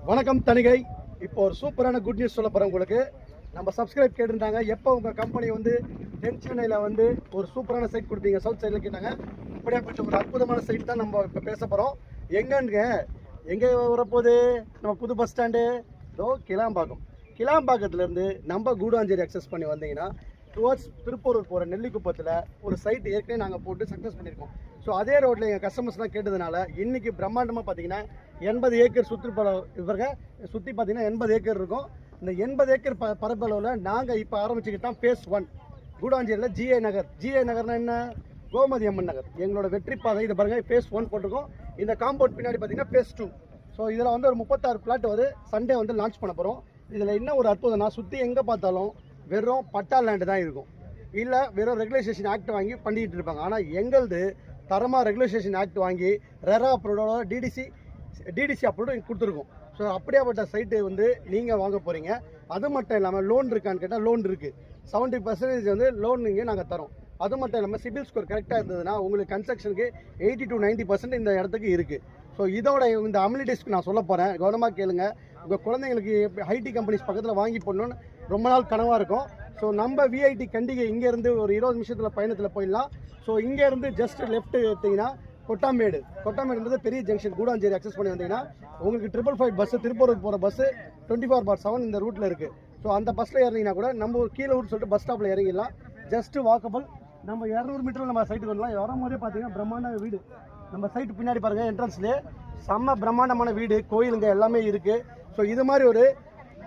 வணக்கம் தணிகை. இப்போ ஒரு சூப்பரான குட் நியூஸ் சொல்ல போகிறேன் உங்களுக்கு. நம்ம சப்ஸ்கிரைப் கேட்டிருந்தாங்க, எப்போ உங்கள் கம்பெனி வந்து தென் சென்னையில் வந்து ஒரு சூப்பரான சைட் கொடுப்பீங்க, சவுத் சைடில் கேட்டாங்க. அப்படியாப்பட்ட ஒரு அற்புதமான சைட் தான் நம்ம இப்போ பேச போகிறோம். எங்கே வரப்போகுது நம்ம புது பஸ் ஸ்டாண்டு? கிளாம்பாக்கத்துலேருந்து நம்ம கூடாஞ்சேரி அக்சஸ் பண்ணி வந்தீங்கன்னா டுவர்ட்ஸ் திருப்பூரூர் போகிற நெல்லிக்குப்பத்தில் ஒரு சைட் ஏற்கனவே நாங்கள் போட்டு சக்ஸஸ் பண்ணியிருக்கோம். ஸோ அதே ரோட்டில் எங்கள் கஸ்டமர்ஸ்லாம் கேட்டதுனால இன்றைக்கி பிரம்மாண்டமாக பார்த்தீங்கன்னா 80 ஏக்கர் சுற்றி பார்த்தீங்கன்னா 80 ஏக்கர் இருக்கும். இந்த 80 ஏக்கர் பரப்பளவில் நாங்கள் இப்போ ஆரம்பிச்சுக்கிட்டோம் ஃபேஸ் 1 கூடாஞ்சேரியில் ஜிஐ நகர்னா என்ன? கோமதி அம்மன் நகர். எங்களோட வெற்றி பாதை இதை பாருங்கள், ஃபேஸ் 1 போட்டிருக்கோம். இந்த காம்பவுண்ட் பின்னாடி பார்த்தீங்கன்னா ஃபேஸ் 2. ஸோ இதில் வந்து ஒரு 36 பிளாட் சண்டே லான்ச் பண்ண போகிறோம். இதில் என்ன ஒரு அற்புதம்னா, சுற்றி எங்கே பார்த்தாலும் வெறும் பட்டா லேண்டு தான் இருக்கும், இல்லை வெறும் ரெகுலேஷன் ஆக்ட் வாங்கி பண்ணிக்கிட்டு இருப்பாங்க. ஆனால் எங்களது தரமாக ரெகுலேஷன் ஆக்ட் வாங்கி ரெரா அப்ரூவோட டிடிசி அப்ரூவ் கொடுத்துருக்கோம். ஸோ அப்படியாப்பட்ட சைட்டு நீங்கள் வாங்க போகிறீங்க. அது மட்டும் இல்லாமல் லோன் இருக்கான்னு கேட்டால் லோன் இருக்குது. 70% லோன் இங்கே நாங்கள் தரோம். அது மட்டும் இல்லாமல் சிபில் ஸ்கோர் கரெக்டாக இருந்ததுன்னா உங்களுக்கு கன்ஸ்ட்ரக்ஷனுக்கு 80 to 90% இந்த இடத்துக்கு இருக்குது. ஸோ இதோட இந்த அம்யூனிட்டிஸ்க்கு நான் சொல்ல போகிறேன், கவனமாக கேளுங்க. உங்கள் குழந்தைங்களுக்கு ஐடி கம்பெனிஸ் பக்கத்தில் வாங்கி போடணுன்னு ரொம்ப நாள் கனவாக இருக்கும். ஸோ நம்ம விஐடி கண்டிகை இங்கேருந்து ஒரு 20 நிமிஷத்தில் பயணத்தில் போயிடலாம். ஸோ இங்கேருந்து ஜஸ்ட் லெஃப்ட் எடுத்திங்கன்னா கொட்டாமேடு பெரிய ஜங்ஷன் கூடாஞ்சேரி அக்சஸ் பண்ணி வந்தீங்கன்னா உங்களுக்கு 555 பஸ்ஸு திருப்பூருக்கு போகிற பஸ்ஸு 24/7 இந்த ரூட்டில் இருக்குது. ஸோ அந்த பஸ்ஸில் இறங்கினா கூட நம்ம கீழே ஊர் சொல்லிட்டு பஸ் ஸ்டாப்பில் இறங்கிடலாம். Just walkable. நம்ம 200 மீட்டரில் நம்ம சைட்டுக்கு வரலாம். வரும்போதே பார்த்தீங்கன்னா பிரம்மாண்ட வீடு நம்ம சைட்டு பின்னாடி பாருங்கள், என்ட்ரன்ஸ்லேயே செம்ம பிரம்மாண்டமான வீடு, கோயிலுங்க எல்லாமே இருக்குது. ஸோ இது மாதிரி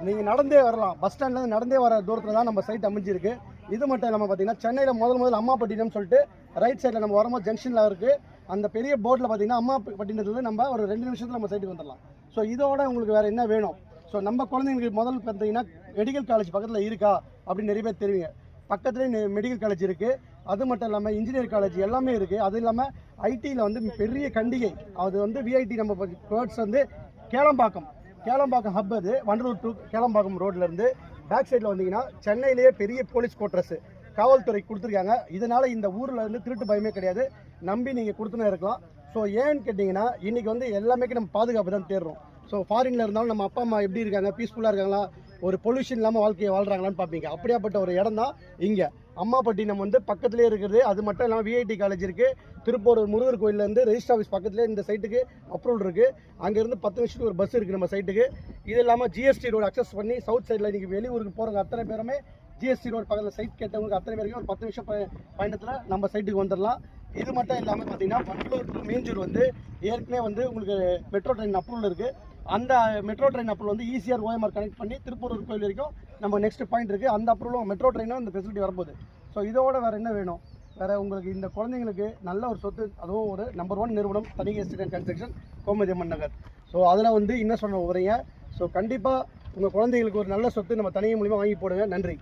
நீங்கள் நடந்தே வரலாம், பஸ் ஸ்டாண்ட்லேருந்து நடந்தே வர தூரத்தில் தான் நம்ம சைட் அமைஞ்சிருக்கு. இது மட்டும் இல்லாமல் பார்த்தீங்கன்னா சென்னையில் முதல் அம்மாப்பட்டினம் சொல்லிட்டு ரைட் சைடில் நம்ம வரும்போது ஜங்ஷனில் இருக்குது. அந்த பெரிய போர்டில் பார்த்தீங்கன்னா அம்மாப்பட்டினத்துலேருந்து நம்ம ஒரு 2 நிமிஷத்தில் நம்ம சைட்டுக்கு வந்துடலாம். ஸோ இதோட உங்களுக்கு வேறு என்ன வேணும்? ஸோ நம்ம குழந்தைங்களுக்கு முதல்ல பார்த்தீங்கன்னா மெடிக்கல் காலேஜ் பக்கத்தில் இருக்கா அப்படின்னு நிறைய பேர் தெரியுங்க. பக்கத்துலேயே மெடிக்கல் காலேஜ் இருக்குது. அது மட்டும் இல்லாமல் இன்ஜினியர் காலேஜ் எல்லாமே இருக்குது. அது இல்லாமல் ஐடியில் பெரிய கண்டிகை, அது விஐடி நம்ம வேர்ட்ஸ் கேளம்பாக்கம் ஹப். அது வண்டலூர் டு கேளம்பாக்கம் ரோட்லேருந்து பேக் சைடில் வந்தீங்கன்னா சென்னையிலேயே பெரிய போலீஸ் குவார்ட்டர்ஸ் காவல்துறை கொடுத்துருக்காங்க. இதனால் இந்த ஊரில் திருட்டு பயமே கிடையாது, நம்பி நீங்கள் கொடுத்துனே இருக்கலாம். ஸோ ஏன்னு கேட்டிங்கன்னா இன்றைக்கி எல்லாமே நம்ம பாதுகாப்பு தான் தேடுறோம். ஸோ ஃபாரினில் இருந்தாலும் நம்ம அப்பா அம்மா எப்படி இருக்காங்க, பீஸ்ஃபுல்லாக இருக்காங்களா, ஒரு பொல்யூஷன் இல்லாமல் வாழ்க்கையை வாழ்கிறாங்களான்னு பார்ப்பீங்க. அப்படியாப்பட்ட ஒரு இடம் தான் இங்கே அம்மாப்பட்டினம் பக்கத்துலேயே இருக்குது. அது மட்டும் இல்லாமல் விஐடி காலேஜ் இருக்குது. திருப்பூர் முருகர் கோயிலேருந்து ரெஜிஸ்டர் ஆஃபீஸ் பக்கத்துலேயே இந்த சைட்டுக்கு அப்ரூவல் இருக்குது. அங்கேருந்து 10 நிமிஷத்துக்கு ஒரு பஸ் இருக்குது நம்ம சைட்டுக்கு. இது இல்லாமல் ஜிஎஸ்டி ரோடு அக்சஸ் பண்ணி சவுத் சைடில் இன்றைக்கி வெளியூருக்கு போகிறவங்க அத்தனை பேருமே ஜிஎஸ்டி ரோடு பக்கத்தில் சைட் கேட்டவங்களுக்கு அத்தனை பேருக்கும் ஒரு 10 நிமிஷம் பயணத்தில் நம்ம சைட்டுக்கு வந்துடலாம். இது மட்டும் இல்லாமல் பார்த்தீங்கன்னா வண்டலூர் டு மீஞ்சூர் ஏற்கனவே உங்களுக்கு மெட்ரோ ட்ரெயின் அப்ரூவல் இருக்குது. அந்த மெட்ரோ ட்ரெயின் அப்ரூவல் ஈஸியாக ஓஎம்ஆர் கனெக்ட் பண்ணி திருப்பூர் கோயில் வரைக்கும் நம்ம நெக்ஸ்ட் பாயிண்ட் இருக்குது. அந்த அப்ரூவலும் மெட்ரோ ட்ரெயினும் இந்த ஃபெசிலிட்டி வரும்போது. ஸோ இதோட வேறு என்ன வேணும்? வேறு உங்களுக்கு இந்த குழந்தைங்களுக்கு நல்ல ஒரு சொத்து, அதுவும் ஒரு நம்பர் 1 நிறுவனம் Thanigai estate and construction, Gomathi Amman Nagar. So அதில் இன்னும் சொன்ன வரீங்க. ஸோ கண்டிப்பாக உங்கள் குழந்தைங்களுக்கு ஒரு நல்ல சொத்து நம்ம தணிகை மூலிமா வாங்கி போடுங்க. நன்றி.